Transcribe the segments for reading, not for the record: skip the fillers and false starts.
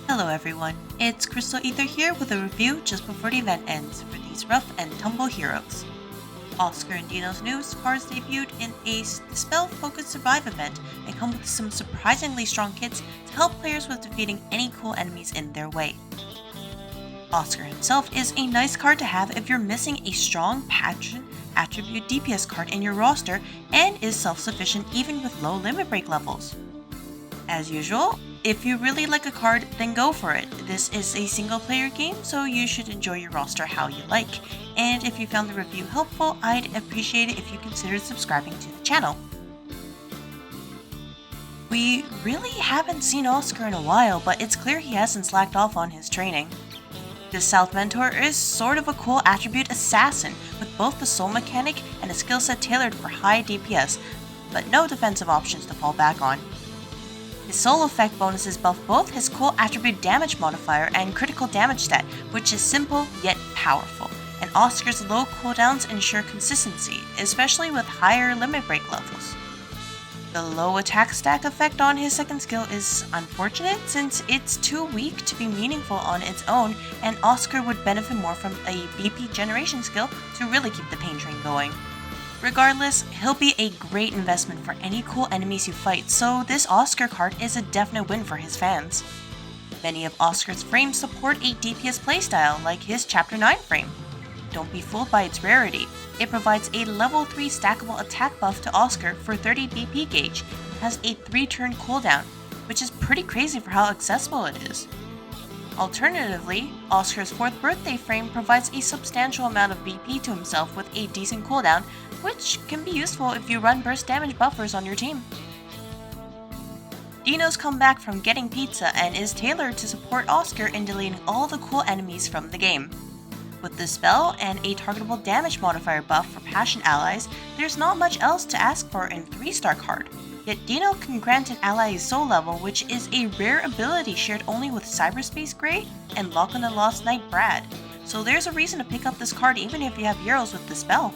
Hello everyone, it's Crystal Ether here with a review just before the event ends for these rough and tumble heroes. Oscar and Dino's news cards debuted in a Dispel-focused survive event and come with some surprisingly strong kits to help players with defeating any cool enemies in their way. Oscar himself is a nice card to have if you're missing a strong patron attribute DPS card in your roster and is self-sufficient even with low limit break levels. As usual, if you really like a card, then go for it. This is a single player game, so you should enjoy your roster how you like. And if you found the review helpful, I'd appreciate it if you considered subscribing to the channel. We really haven't seen Oscar in a while, but it's clear he hasn't slacked off on his training. This South Mentor is sort of a cool attribute assassin, with both the soul mechanic and a skill set tailored for high DPS, but no defensive options to fall back on. His soul effect bonuses buff both his cool attribute damage modifier and critical damage stat, which is simple yet powerful, and Oscar's low cooldowns ensure consistency, especially with higher limit break levels. The low attack stack effect on his second skill is unfortunate since it's too weak to be meaningful on its own, and Oscar would benefit more from a BP generation skill to really keep the pain train going. Regardless, he'll be a great investment for any cool enemies you fight, so this Oscar card is a definite win for his fans. Many of Oscar's frames support a DPS playstyle, like his Chapter 9 frame. Don't be fooled by its rarity. It provides a level 3 stackable attack buff to Oscar for 30 BP gauge and has a 3-turn cooldown, which is pretty crazy for how accessible it is. Alternatively, Oscar's 4th birthday frame provides a substantial amount of BP to himself with a decent cooldown, which can be useful if you run burst damage buffers on your team. Dino's come back from getting pizza and is tailored to support Oscar in deleting all the cool enemies from the game. With the spell and a targetable damage modifier buff for passion allies, there's not much else to ask for in 3-star card. Yet Dino can grant an ally a soul level, which is a rare ability shared only with Cyberspace Grey and Lock on the Lost Knight Brad, so there's a reason to pick up this card even if you have heroes with the spell.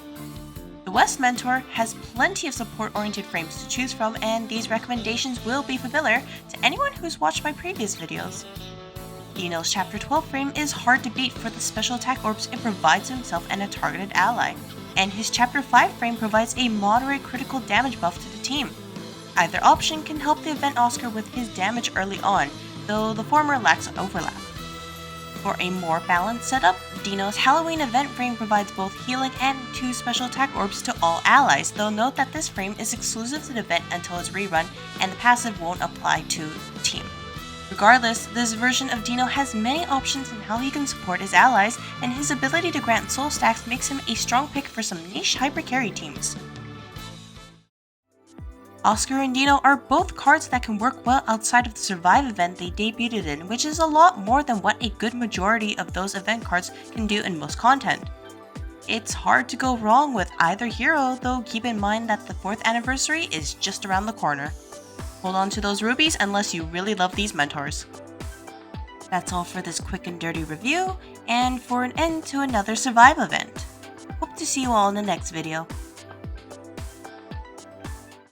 The West Mentor has plenty of support-oriented frames to choose from, and these recommendations will be familiar to anyone who's watched my previous videos. Dino's Chapter 12 frame is hard to beat for the special attack orbs it provides himself and a targeted ally, and his Chapter 5 frame provides a moderate critical damage buff to the team. Either option can help the event Oscar with his damage early on, though the former lacks an overlap. For a more balanced setup, Dino's Halloween event frame provides both healing and 2 special attack orbs to all allies, though note that this frame is exclusive to the event until it's rerun and the passive won't apply to the team. Regardless, this version of Dino has many options in how he can support his allies, and his ability to grant soul stacks makes him a strong pick for some niche hyper carry teams. Oscar and Dino are both cards that can work well outside of the Survive event they debuted in, which is a lot more than what a good majority of those event cards can do in most content. It's hard to go wrong with either hero, though keep in mind that the 4th anniversary is just around the corner. Hold on to those rubies unless you really love these mentors. That's all for this quick and dirty review, and for an end to another Survive event. Hope to see you all in the next video.